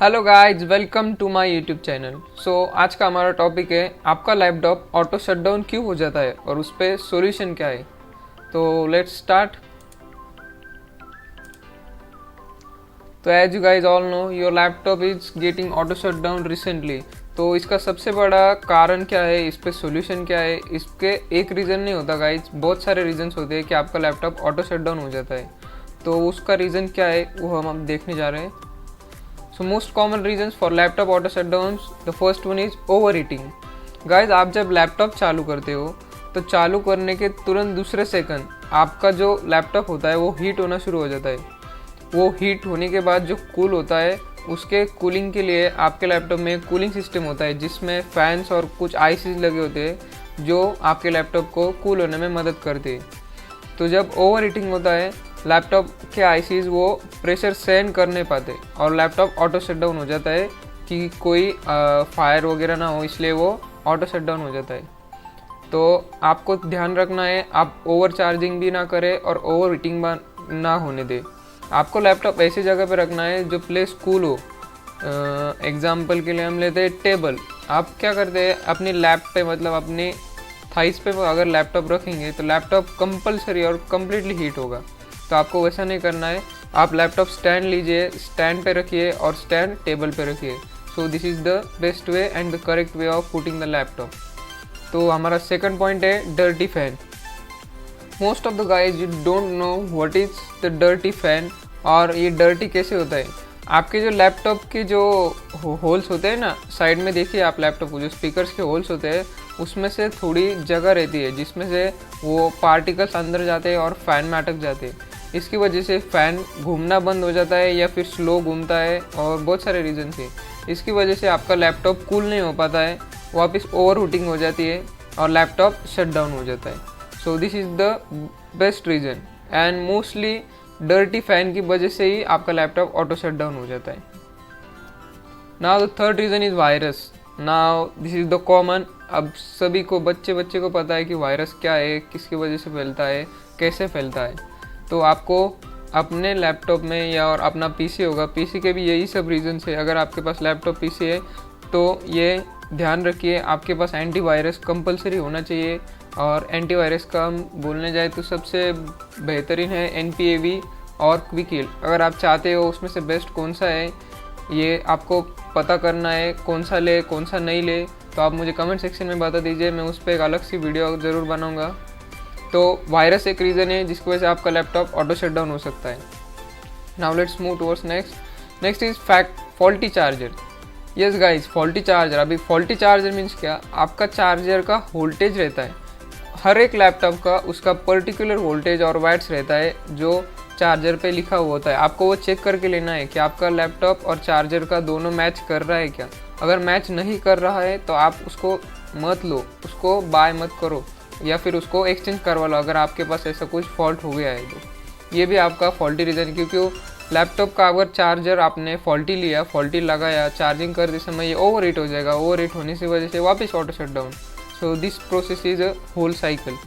Hello guys, welcome to my YouTube channel. आज का हमारा टॉपिक है आपका लैपटॉप ऑटो शटडाउन क्यों हो जाता है और उस पर सॉल्यूशन क्या है। तो लेट्स स्टार्ट। तो as you guys all know, your laptop is getting auto shutdown recently. तो इसका सबसे बड़ा कारण क्या है, इस पर सॉल्यूशन क्या है। इसके एक रीज़न नहीं होता गाइस, बहुत सारे रीजंस होते हैं कि आपका लैपटॉप ऑटो शटडाउन हो जाता है। तो उसका रीज़न क्या है वो हम अब देखने जा रहे हैं। So most common reasons for laptop auto shutdowns, the first one is overheating. Guys, आप जब लैपटॉप चालू करते हो तो चालू करने के तुरंत दूसरे सेकंड आपका जो लैपटॉप होता है वो हीट होना शुरू हो जाता है। वो हीट होने के बाद जो कूल होता है, उसके कूलिंग के लिए आपके लैपटॉप में कूलिंग सिस्टम होता है जिसमें फैंस और कुछ आईसीज लगे होते हैं जो आपके लैपटॉप को कूल होने में मदद करते हैं। तो जब ओवर हीटिंग होता है, लैपटॉप के आईसीज वो प्रेशर सहन कर नहीं पाते और लैपटॉप ऑटो शटडाउन हो जाता है कि कोई फायर वगैरह ना हो, इसलिए वो ऑटो शटडाउन हो जाता है। तो आपको ध्यान रखना है आप ओवर चार्जिंग भी ना करें और ओवर हीटिंग ना होने दें। आपको लैपटॉप ऐसी जगह पे रखना है जो प्लेस कूल हो। एग्जाम्पल के लिए हम लेते हैं टेबल। आप क्या करते हैं, अपनी लैप पे मतलब अपनी थाइस पे अगर लैपटॉप रखेंगे तो लैपटॉप कंपलसरी और कम्प्लीटली हीट होगा। तो आपको वैसा नहीं करना है। आप लैपटॉप स्टैंड लीजिए, स्टैंड पे रखिए और स्टैंड टेबल पे रखिए। So this is the best way and the correct way of putting the laptop. तो हमारा सेकंड पॉइंट है dirty fan. Most of the guys you don't know what is the dirty fan और ये dirty कैसे होता है। आपके जो लैपटॉप के जो होल्स होते हैं ना, साइड में देखिए आप लैपटॉप को जो स्पीकर्स के होल्स होते हैं उसमें से थोड़ी जगह रहती है जिसमें से वो पार्टिकल्स अंदर जाते हैं और फैन में अटक जाते हैं। इसकी वजह से फ़ैन घूमना बंद हो जाता है या फिर स्लो घूमता है और बहुत सारे रीज़न थे। इसकी वजह से आपका लैपटॉप कूल नहीं हो पाता है, वापस ओवर हीटिंग हो जाती है और लैपटॉप शट डाउन हो जाता है। So this is the best reason and mostly dirty fan की वजह से ही आपका लैपटॉप ऑटो शट डाउन हो जाता है। Now the third reason is virus. Now this is the common. अब सभी को बच्चे को पता है कि वायरस क्या है, किसकी वजह से फैलता है, कैसे फैलता है। तो आपको अपने लैपटॉप में या और अपना पीसी होगा, पीसी के भी यही सब रीज़न है। अगर आपके पास लैपटॉप पीसी है तो ये ध्यान रखिए आपके पास एंटीवायरस कंपलसरी होना चाहिए। और एंटीवायरस का हम बोलने जाए तो सबसे बेहतरीन है NPAV और क्विकहिल। अगर आप चाहते हो उसमें से बेस्ट कौन सा है ये आपको पता करना है, कौन सा ले कौन सा नहीं ले, तो आप मुझे कमेंट सेक्शन में बता दीजिए, मैं उस पर एक अलग सी वीडियो ज़रूर बनाऊँगा। तो वायरस एक रीज़न है जिसकी वजह से आपका लैपटॉप ऑटो शट डाउन हो सकता है। Now let's move towards next is fact faulty charger. Yes guys, faulty charger. अभी फॉल्टी चार्जर मीन्स क्या, आपका चार्जर का वोल्टेज रहता है, हर एक लैपटॉप का उसका पर्टिकुलर वोल्टेज और वाट्स रहता है जो चार्जर पे लिखा हुआ होता है। आपको वो चेक करके लेना है कि आपका लैपटॉप और चार्जर का दोनों मैच कर रहा है क्या। अगर मैच नहीं कर रहा है तो आप उसको मत लो, उसको बाय मत करो या फिर उसको एक्सचेंज करवा लो अगर आपके पास ऐसा कुछ फॉल्ट हो गया है तो। ये भी आपका फॉल्टी रीज़न है, क्योंकि लैपटॉप का अगर चार्जर आपने फॉल्टी लिया, फॉल्टी लगाया, चार्जिंग करते समय ये ओवर हीट हो जाएगा। ओवर हीट होने की वजह से वापस auto shut down. So this process is a whole cycle.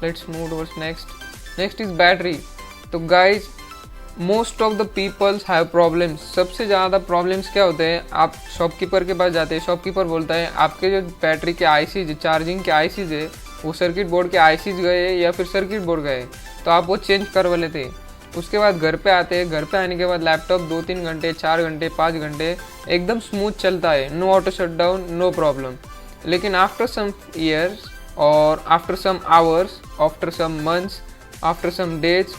Let's move towards next is battery. तो guys most of the peoples have problems. सबसे ज़्यादा प्रॉब्लम्स क्या होते हैं, आप शॉपकीपर के पास जाते हैं, शॉपकीपर बोलता है आपके जो बैटरी के आईसीज, चार्जिंग के आईसीज है वो सर्किट बोर्ड के आईसीज गए या फिर सर्किट बोर्ड गए, तो आप वो चेंज करवा लेते हैं। उसके बाद घर पे आते हैं, घर पे आने के बाद लैपटॉप 2-3 घंटे, 4 घंटे, 5 घंटे एकदम स्मूथ चलता है, no auto shut down, no problem. लेकिन आफ्टर सम ईयर्स और after some hours, after some months, after some days,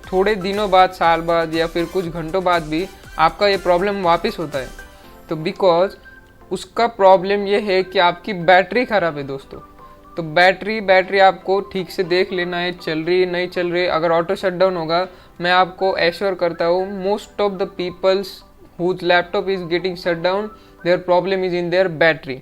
थोड़े दिनों बाद, साल बाद या फिर कुछ घंटों बाद भी आपका ये प्रॉब्लम वापस होता है। तो बिकॉज उसका प्रॉब्लम ये है कि आपकी बैटरी ख़राब है दोस्तों। तो बैटरी आपको ठीक से देख लेना है, चल रही नहीं चल रही। अगर ऑटो शट डाउन होगा, मैं आपको एश्योर करता हूँ most of the peoples whose laptop is getting shut down, their problem is in their battery.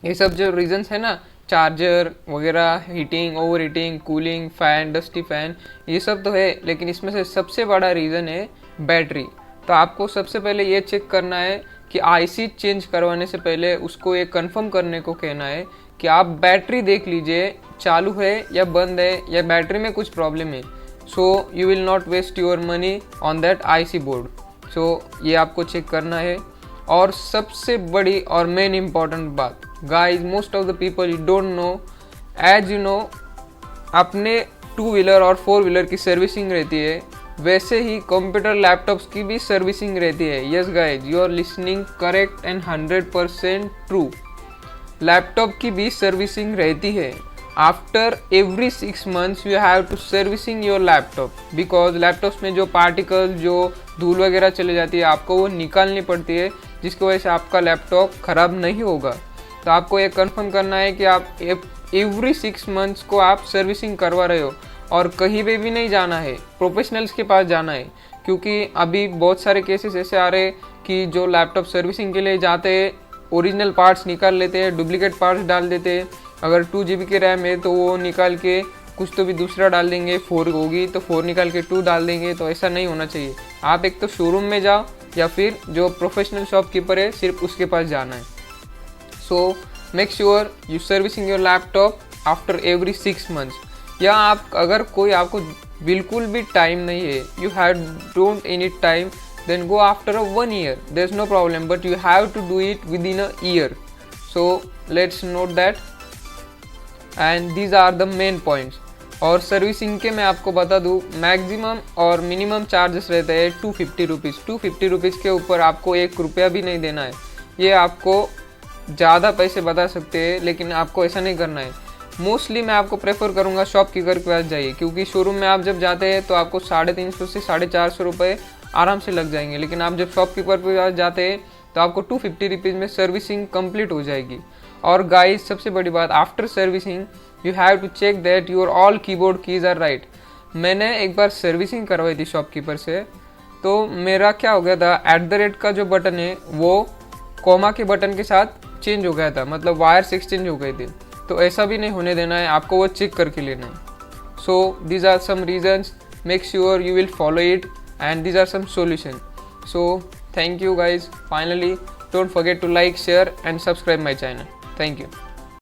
ये सब जो रीजंस है ना, चार्जर वगैरह, heating, over heating, cooling, fan, dusty fan, ये सब तो है, लेकिन इसमें से सबसे बड़ा रीज़न है बैटरी। तो आपको सबसे पहले ये चेक करना है कि आईसी चेंज करवाने से पहले उसको ये कंफर्म करने को कहना है कि आप बैटरी देख लीजिए चालू है या बंद है या बैटरी में कुछ प्रॉब्लम है। So you will not waste your money on that IC board. So ये आपको चेक करना है। और सबसे बड़ी और मेन इम्पॉर्टेंट बात guys, most of the people you don't know, as you know अपने 2 व्हीलर और 4 व्हीलर की सर्विसिंग रहती है, वैसे ही कंप्यूटर लैपटॉप्स की भी सर्विसिंग रहती है। Yes guys, you are listening correct and 100% true. Laptop की भी सर्विसिंग रहती है। After every 6 months you have to servicing your laptop, because laptops में जो पार्टिकल, जो धूल वगैरह चले जाती है, आपको वो निकालनी पड़ती है, जिसकी वजह से आपका लैपटॉप ख़राब नहीं होगा। तो आपको ये कंफर्म करना है कि आप एवरी 6 months को आप सर्विसिंग करवा रहे हो, और कहीं पे भी नहीं जाना है, प्रोफेशनल्स के पास जाना है। क्योंकि अभी बहुत सारे केसेस ऐसे आ रहे हैं कि जो लैपटॉप सर्विसिंग के लिए जाते हैं, ओरिजिनल पार्ट्स निकाल लेते हैं, डुप्लीकेट पार्ट्स डाल देते हैं। अगर 2 GB की रैम है तो वो निकाल के कुछ तो भी दूसरा डाल देंगे, 4 होगी तो 4 निकाल के 2 डाल देंगे। तो ऐसा नहीं होना चाहिए। आप एक तो शोरूम में जाओ या फिर जो प्रोफेशनल शॉपकीपर है सिर्फ उसके पास जाना है। So make sure you servicing your laptop after every 6 months। या आप अगर कोई आपको बिल्कुल भी टाइम नहीं है, you have don't any time, then go after a 1 year, there's no problem, but you have to do it within a year. So let's note that, and these are the main points। और servicing के मैं आपको बता दूँ, maximum और minimum charges रहते हैं 250 rupees. 250 rupees के ऊपर आपको 1 रुपया भी नहीं देना है। ये आपको ज़्यादा पैसे बता सकते हैं, लेकिन आपको ऐसा नहीं करना है। मोस्टली मैं आपको प्रेफर करूँगा शॉपकीपर के पास जाइए, क्योंकि शोरूम में आप जब जाते हैं तो आपको 350 से 450 रुपये आराम से लग जाएंगे, लेकिन आप जब शॉपकीपर के पास जाते हैं तो आपको 250 रुपीज़ में सर्विसिंग कंप्लीट हो जाएगी। और गाइस, सबसे बड़ी बात, after servicing you have to check that your all keyboard keys are right. मैंने एक बार सर्विसिंग करवाई थी शॉपकीपर से, तो मेरा क्या हो गया था, @ का जो बटन है वो कॉमा के बटन के साथ चेंज हो गया था, मतलब वायर्स एक्सचेंज हो गए थे। तो ऐसा भी नहीं होने देना है, आपको वो चेक करके लेना है। So these are some reasons, make sure you will follow it, and these are some solutions. So thank you guys. Finally, don't forget to like, share and subscribe my channel. Thank you.